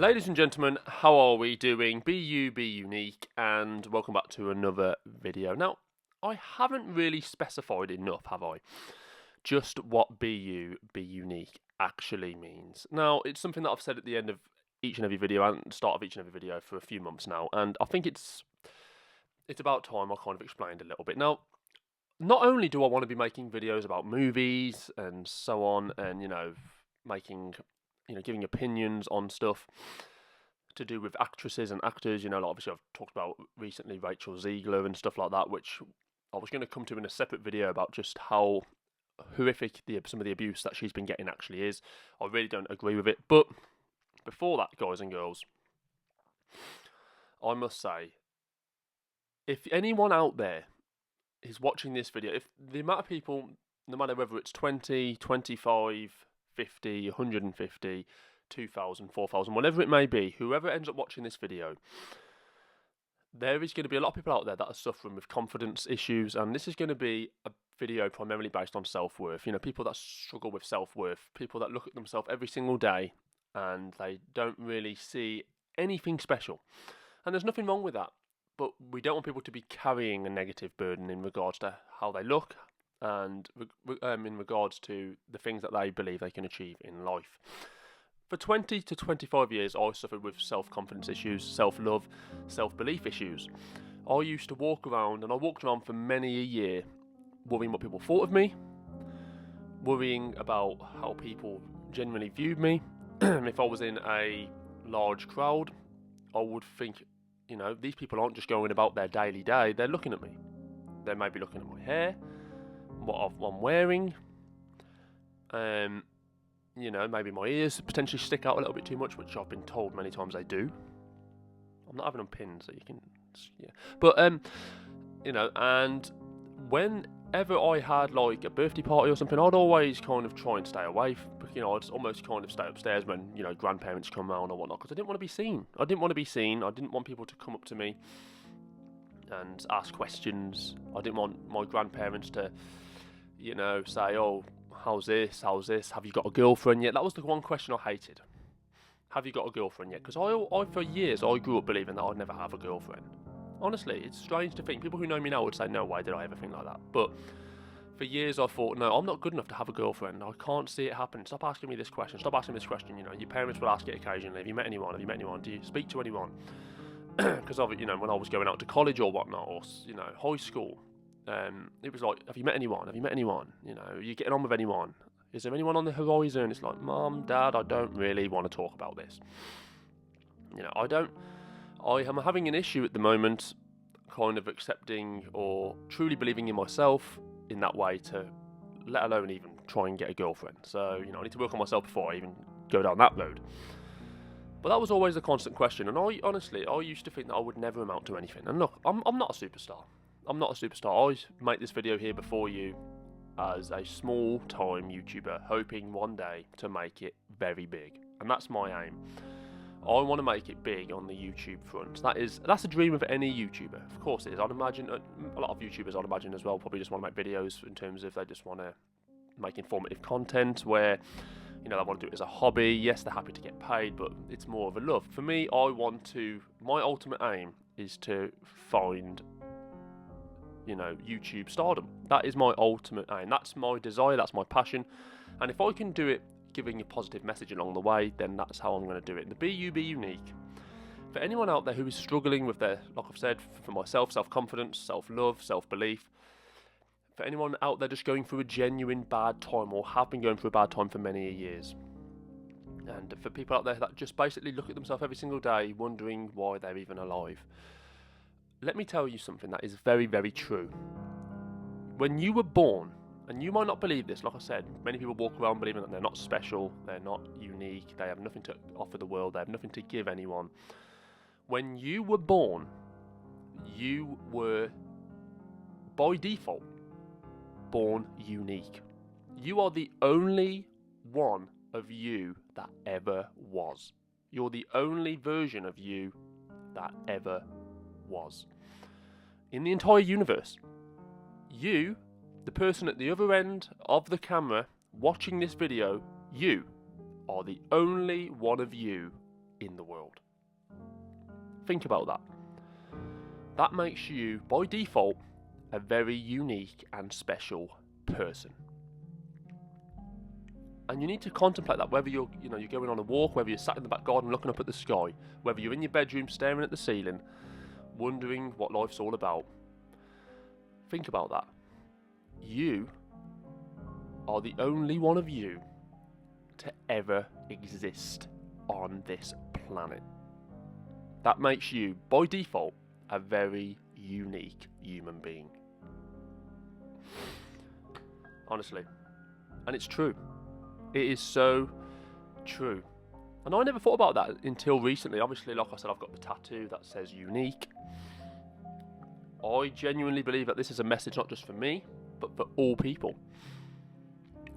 Ladies and gentlemen, how are we doing? Be you, be unique, and welcome back to another video. Now, I haven't really specified enough, have I? Just what be you, be unique actually means. Now, it's something that I've said at the end of each and every video and start of each and every video for a few months now, and I think it's about time I kind of explained a little bit. Now, not only do I want to be making videos about movies and so on, and making giving opinions on stuff to do with actresses and actors. Like obviously I've talked about recently Rachel Ziegler and stuff like that, which I was going to come to in a separate video about just how horrific some of the abuse that she's been getting actually is. I really don't agree with it. But before that, guys and girls, I must say, if anyone out there is watching this video, if the amount of people, no matter whether it's 20, 25, 50, 150, 2,000, 4,000, whatever it may be, whoever ends up watching this video, there is going to be a lot of people out there that are suffering with confidence issues, and this is going to be a video primarily based on self-worth. People that struggle with self-worth, people that look at themselves every single day and they don't really see anything special. And there's nothing wrong with that, but we don't want people to be carrying a negative burden in regards to how they look and in regards to the things that they believe they can achieve in life. For 20 to 25 years, I suffered with self-confidence issues, self-love, self-belief issues. I used to walk around, and I walked around for many a year, worrying what people thought of me, worrying about how people generally viewed me. If I was in a large crowd, I would think, these people aren't just going about their daily day, they're looking at me. They may be looking at my hair, what I'm wearing, maybe my ears potentially stick out a little bit too much, which I've been told many times they do. I'm not having them pinned, so you can, yeah. But, and whenever I had like a birthday party or something, I'd always kind of try and stay away. I'd almost kind of stay upstairs when, grandparents come round or whatnot, because I didn't want to be seen. I didn't want people to come up to me and ask questions. I didn't want my grandparents to, say, oh, how's this, have you got a girlfriend yet? That was the one question I hated. Have you got a girlfriend yet? Because I for years, I grew up believing that I'd never have a girlfriend. Honestly, it's strange to think. People who know me now would say, no way did I ever think like that. But for years I thought, no, I'm not good enough to have a girlfriend. I can't see it happen. Stop asking me this question. Your parents will ask it occasionally. Have you met anyone? Do you speak to anyone? Because when I was going out to college or whatnot, or high school, it was like, have you met anyone? Are you getting on with anyone? Is there anyone on the horizon? It's like, Mum, Dad, I don't really want to talk about this. I am having an issue at the moment kind of accepting or truly believing in myself in that way, to let alone even try and get a girlfriend. So, I need to work on myself before I even go down that road. But that was always a constant question, and I used to think that I would never amount to anything. And look, I'm not a superstar. I make this video here before you as a small-time YouTuber, hoping one day to make it very big. And that's my aim. I want to make it big on the YouTube front. That's a dream of any YouTuber. Of course it is. I'd imagine a lot of YouTubers, as well, probably just want to make videos in terms of they just want to make informative content where, they want to do it as a hobby. Yes, they're happy to get paid, but it's more of a love. For me, my ultimate aim is to find YouTube stardom. That is my ultimate aim. That's my desire, that's my passion. And if I can do it giving a positive message along the way, then that's how I'm going to do it. The Be You, Be Unique. For anyone out there who is struggling with their, like I've said, for myself, self-confidence, self-love, self-belief, for anyone out there just going through a genuine bad time or have been going through a bad time for many years, and for people out there that just basically look at themselves every single day wondering why they're even alive, let me tell you something that is very, very true. When you were born, and you might not believe this, like I said, many people walk around believing that they're not special, they're not unique, they have nothing to offer the world, they have nothing to give anyone. When you were born, you were, by default, born unique. You are the only one of you that ever was. You're the only version of you that ever was. In the entire universe, you, the person at the other end of the camera watching this video, you are the only one of you in the world. Think about that. That makes you, by default, a very unique and special person. And you need to contemplate that, whether you're going on a walk, whether you're sat in the back garden looking up at the sky, whether you're in your bedroom staring at the ceiling, wondering what life's all about. Think about that. You are the only one of you to ever exist on this planet. That makes you, by default, a very unique human being. Honestly. And it's true. It is so true. And I never thought about that until recently. Obviously, like I said, I've got the tattoo that says unique. I genuinely believe that this is a message not just for me, but for all people.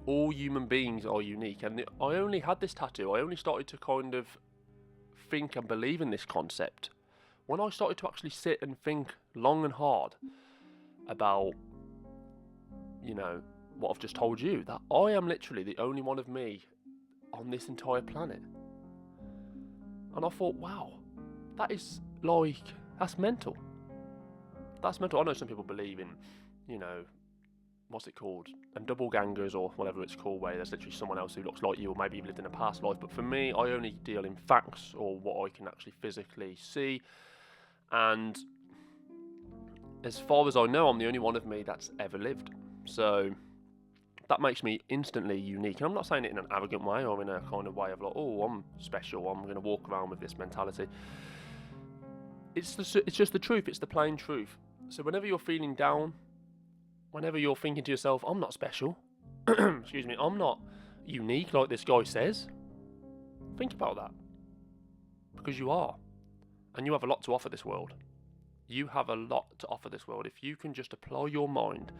All human beings are unique. And I only had this tattoo, I only started to kind of think and believe in this concept when I started to actually sit and think long and hard about, what I've just told you, that I am literally the only one of me on this entire planet. And I thought, wow, that's mental. That's mental. I know some people believe in, what's it called? And double gangers or whatever it's called, where there's literally someone else who looks like you or maybe you've lived in a past life. But for me, I only deal in facts or what I can actually physically see. And as far as I know, I'm the only one of me that's ever lived. So that makes me instantly unique. And I'm not saying it in an arrogant way or in a kind of way of like, oh, I'm special, I'm going to walk around with this mentality. It's just the truth. It's the plain truth. So whenever you're feeling down, whenever you're thinking to yourself, I'm not special, excuse me, I'm not unique like this guy says, think about that. Because you are. And you have a lot to offer this world. You have a lot to offer this world. If you can just apply your mind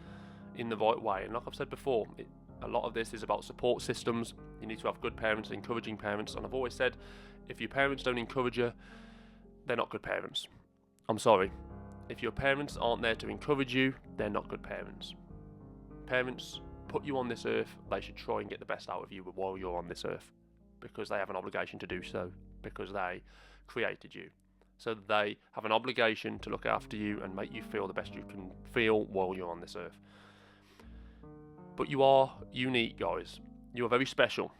in the right way. And like I've said before, a lot of this is about support systems. You need to have good parents, encouraging parents. And I've always said, if your parents don't encourage you, they're not good parents. I'm sorry. If your parents aren't there to encourage you, they're not good parents. Parents put you on this earth, they should try and get the best out of you while you're on this earth, because they have an obligation to do so, because they created you. So they have an obligation to look after you and make you feel the best you can feel while you're on this earth. But you are unique, guys. You are very special.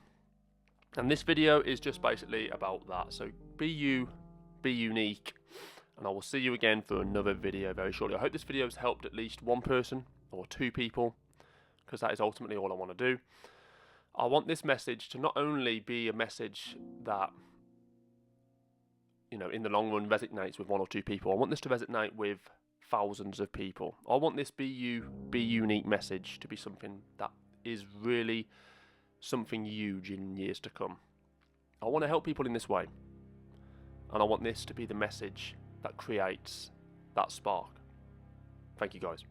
And this video is just basically about that. So be you, be unique. And I will see you again for another video very shortly. I hope this video has helped at least one person or two people, because that is ultimately all I want to do. I want this message to not only be a message that, in the long run resonates with one or two people. I want this to resonate with thousands of people. I want this be you, be unique message to be something that is really something huge in years to come. I want to help people in this way. And I want this to be the message that creates that spark. Thank you, guys.